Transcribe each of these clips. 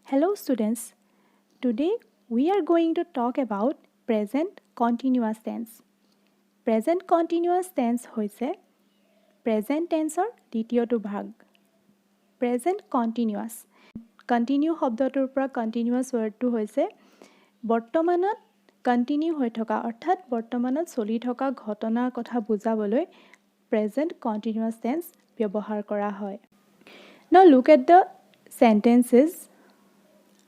Hello students, today we are going to talk about present continuous tense. Present continuous tense hoise present tenseor দ্বিতীয়টো ভাগ. Present continuous. Continue শব্দটোৰ পৰা continuous wordটো হৈছে বৰ্তমানত continue হৈ থকা অৰ্থাৎ বৰ্তমানত চলি থকা ঘটনাৰ কথা বুজাবলৈ present continuous tense ব্যৱহাৰ কৰা হয়. Now look at the sentences.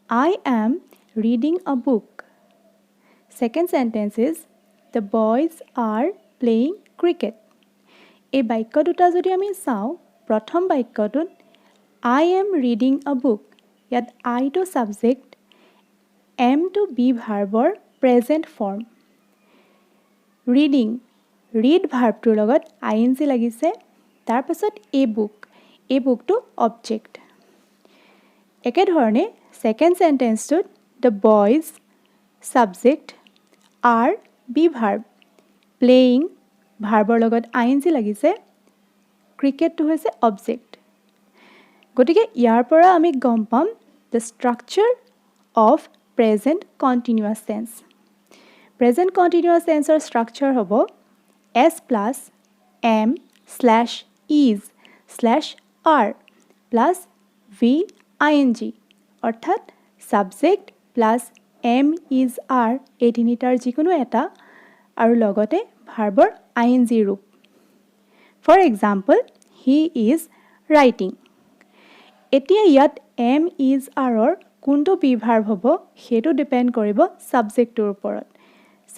I am reading a book. Second sentence is the boys are playing cricket. এই বাক্য দুটা যদি আমি চাওঁ প্ৰথম বাক্যটোত I am reading a book. ইয়াত I to subject, am to be verbৰ present form. Reading, read verbটোৰ লগত ing লাগিছে. তাৰ পাছত a book, a bookটো object. একেধৰণে second sentenceটোত the boys subject are be verb, playing verbৰ লগত ing লাগিছে. ক্ৰিকেটটো হৈছে object. গতিকে ইয়াৰ পৰা আমি গম পাম the structure of present continuous tense. Present continuous tenseৰ structure হ'ব s plus am slash is slash are plus v ing অৰ্থাৎ subject plus am is are এই তিনিটাৰ যিকোনো এটা আৰু লগতে ভাৰ্বৰ ing ৰূপ. For example, he is writing. এতিয়া ইয়াত am is areৰ কোনটো be verb হ'ব সেইটো ডিপেন্ড কৰিব subjectটোৰ ওপৰত.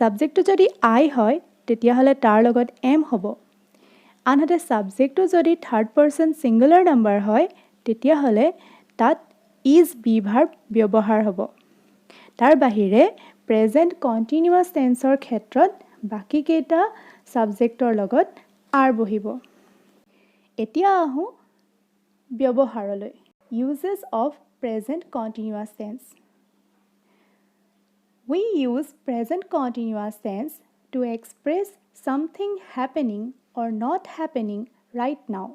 Subjectটো যদি I হয় তেতিয়াহ'লে তাৰ লগত am হ'ব. আনহাতে subjectটো যদি third person singular number হয় তেতিয়াহ'লে তাত is be verb ব্যৱহাৰ হ'ব. তাৰ বাহিৰে present continuous tenseৰ ক্ষেত্ৰত বাকি কেইটা subjectৰ লগত are বহিব. এতিয়া আহো ব্যৱহাৰলৈ. Uses of present continuous tense. We use present continuous tense to express something happening or not happening right now.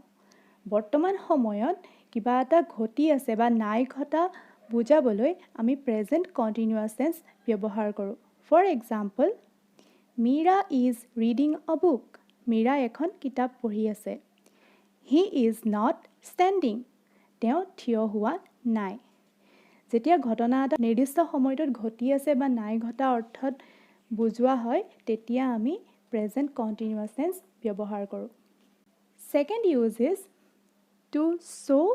বৰ্তমান সময়ত কিবা এটা ঘটি আছে বা নাই ঘটা বুজাবলৈ আমি present continuous tense ব্যৱহাৰ কৰোঁ. For example, Mira is reading a book. Mira এখন কিতাপ পঢ়ি আছে. He is not standing. তেওঁ থিয় হোৱা নাই. যেতিয়া ঘটনা এটা নিৰ্দিষ্ট সময়টোত ঘটি আছে বা নাই ঘটা অৰ্থত বুজোৱা হয় তেতিয়া আমি present continuous tense ব্যৱহাৰ কৰোঁ. Second use is to show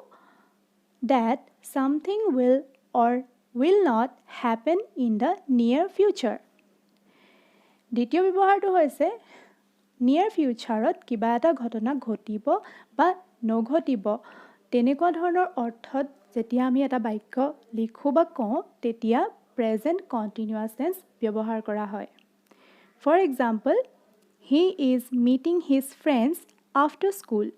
that something will or will not happen in the near future. দ্বিতীয় ব্যৱহাৰটো হৈছে near futureত কিবা এটা ঘটনা ঘটিব বা নঘটিব তেনেকুৱা ধৰণৰ অৰ্থত যেতিয়া আমি এটা বাক্য লিখো বা কওঁ তেতিয়া present continuous tense ব্যৱহাৰ কৰা হয়. For example, he is meeting his friends after school.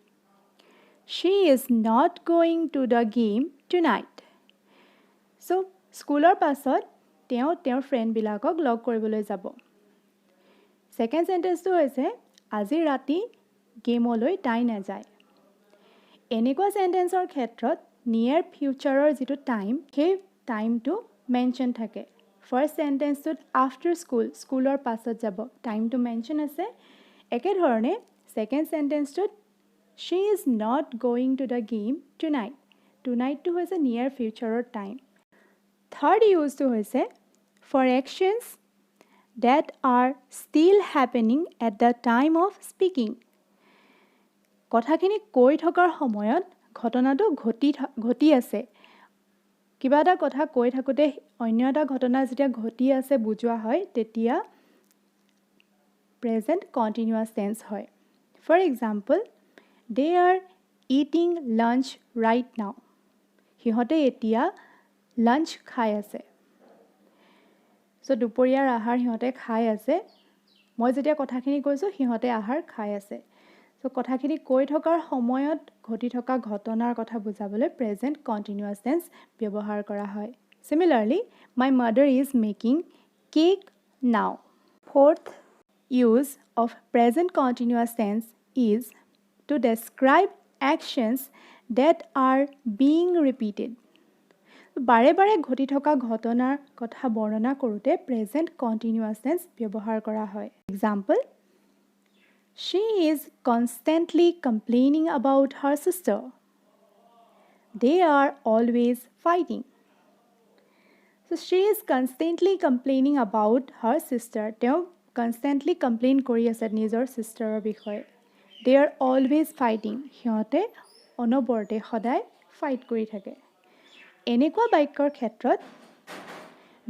She is not going to the game tonight. So, স্কুলৰ পাছত তেওঁ তেওঁৰ ফ্ৰেণ্ডবিলাকক লগ কৰিবলৈ যাব. Second sentence-টো হৈছে আজি ৰাতি গেমলৈ তাই নাযায়. এনেকুৱা চেণ্টেন্সৰ ক্ষেত্ৰত নিয়াৰ ফিউচাৰৰ যিটো টাইম সেই টাইমটো মেনশ্যন থাকে. ফাৰ্ষ্ট চেণ্টেন্সটোত আফটাৰ স্কুলৰ পাছত যাব টাইমটো মেনশ্যন আছে. একেধৰণে ছেকেণ্ড চেণ্টেন্সটোত she is not going to the game tonight. টুনাইটটো হৈছে নিয়াৰ ফিউচাৰৰ টাইম. থাৰ্ড ইউজটো হৈছে for actions that are still happening at the time of speaking. কথাখিনি কৈ থকাৰ সময়ত ঘটনাটো ঘটি আছে. কিবা এটা কথা কৈ থাকোঁতে অন্য এটা ঘটনা যেতিয়া ঘটি আছে বুজোৱা হয় তেতিয়া present continuous tense হয়. For example, they are eating lunch right now. সিহঁতে এতিয়া লাঞ্চ খাই আছে. So দুপৰীয়াৰ আহাৰ সিহঁতে খাই আছে. মই যেতিয়া কথাখিনি কৈছোঁ সিহঁতে আহাৰ খাই আছে. So কথাখিনি কৈ থকাৰ সময়ত ঘটি থকা ঘটনাৰ কথা বুজাবলৈ present continuous tense ব্যৱহাৰ কৰা হয়. Similarly, my mother is making cake now. Fourth use of present continuous tense is to describe actions that are being repeated. বাৰে বাৰে ঘটি থকা ঘটনাৰ কথা বৰ্ণনা কৰোঁতে প্ৰেজেণ্ট কণ্টিনিউৱাছ টেন্স ব্যৱহাৰ কৰা হয় example She is constantly complaining about her sister. They are always fighting. So she is constantly complaining about her sister. তেওঁ constantly complain কৰি আছে নিজৰ sisterৰ বিষয়ে. They are always fighting. সিহঁতে অনবৰতে সদায় fight কৰি থাকে. এনেকুৱা বাক্যৰ ক্ষেত্ৰত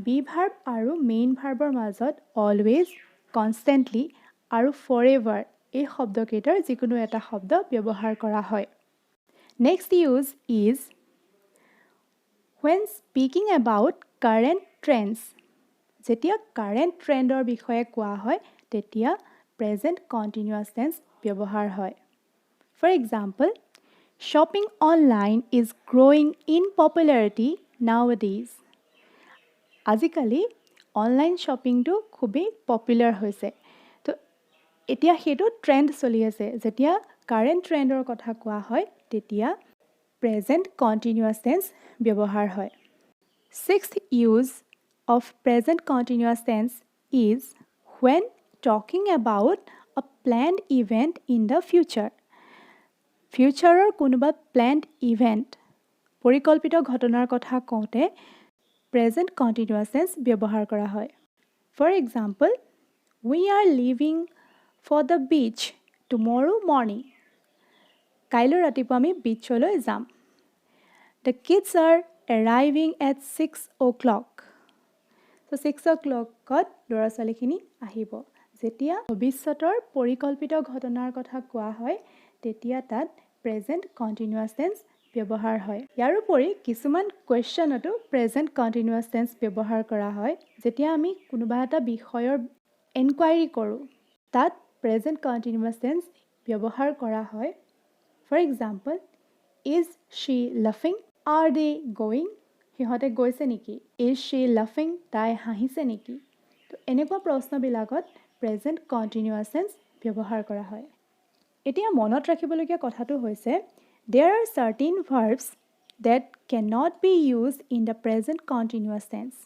be verb আৰু main verbৰ মাজত always, constantly আৰু forever এই শব্দকেইটাৰ যিকোনো এটা শব্দ ব্যৱহাৰ কৰা হয় Next use is when speaking about current trends. যেতিয়া current trendৰ বিষয়ে কোৱা হয় তেতিয়া present continuous tense ব্যৱহাৰ হয় For example, shopping online is growing in popularity nowadays. আজিকালি অনলাইন শ্বপিংটো খুবেই পপুলাৰ হৈছে তো এতিয়া সেইটো ট্ৰেণ্ড চলি আছে যেতিয়া কাৰেণ্ট ট্ৰেণ্ডৰ কথা কোৱা হয় তেতিয়া প্ৰেজেণ্ট কণ্টিনিউৱাছ টেন্স ব্যৱহাৰ হয় Sixth use of present continuous tense is when talking about a planned event in the future. Futureৰ কোনোবা planned event পৰিকল্পিত ঘটনাৰ কথা কওঁতে present continuous tense ব্যৱহাৰ কৰা হয় For example, we are leaving for the beach tomorrow morning. কাইলৈ ৰাতিপুৱা আমি বিচলৈ যাম The kids are arriving at 6 o'clock. So 6 o'clockত ল'ৰা ছোৱালীখিনি আহিব যেতিয়া ভৱিষ্যতৰ পৰিকল্পিত ঘটনাৰ কথা কোৱা হয় তেতিয়া তাত present continuous tense ব্যৱহাৰ হয় ইয়াৰ উপৰি কিছুমান কোৱেশ্চনতো present continuous tense ব্যৱহাৰ কৰা হয় যেতিয়া আমি কোনোবা এটা বিষয়ৰ এনকুৱাইৰি কৰোঁ তাত present continuous tense ব্যৱহাৰ কৰা হয় For example, is she laughing? Are they going? সিহঁতে গৈছে নেকি Is she laughing? তাই হাঁহিছে নেকি তো এনেকুৱা প্ৰশ্নবিলাকত present continuous tense ব্যৱহাৰ কৰা হয় এতিয়া মনত ৰাখিবলগীয়া কথাটো হৈছে There are certain verbs that cannot be used in the present continuous tense.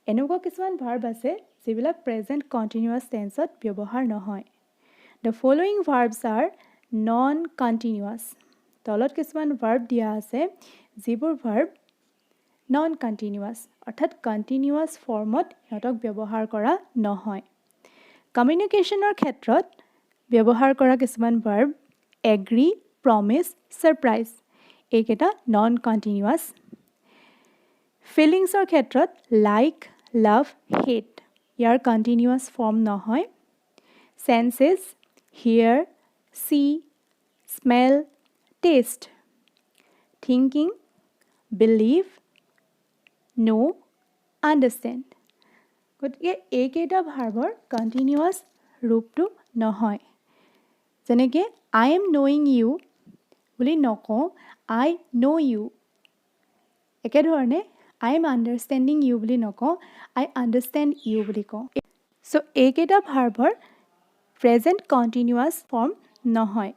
এনেকুৱা কিছুমান verb আছে যিবিলাক present continuous tenseত ব্যৱহাৰ নহয় The following verbs are non-continuous. তলত কিছুমান verb দিয়া আছে যিবোৰ verb non-continuous অৰ্থাৎ continuous formত সিহঁতক ব্যৱহাৰ কৰা নহয় Communicationৰ ক্ষেত্ৰত ব্যৱহাৰ কৰা কিছুমান verb agree, promise, surprise এইকেইটা non-continuous Feelingsৰ ক্ষেত্ৰত like, love, hate ইয়াৰ continuous form নহয় Senses, hear, see, smell, taste Thinking, believe, know, understand গতিকে এইকেইটা ভাৰ্বৰ continuous ৰূপটো নহয় যেনেকৈ I am knowing you বুলি নকওঁ I know you একেধৰণে I am understanding you বুলি নকওঁ I understand you বুলি কওঁ So এইকেইটা ভাৰ্বৰ present continuous form নহয়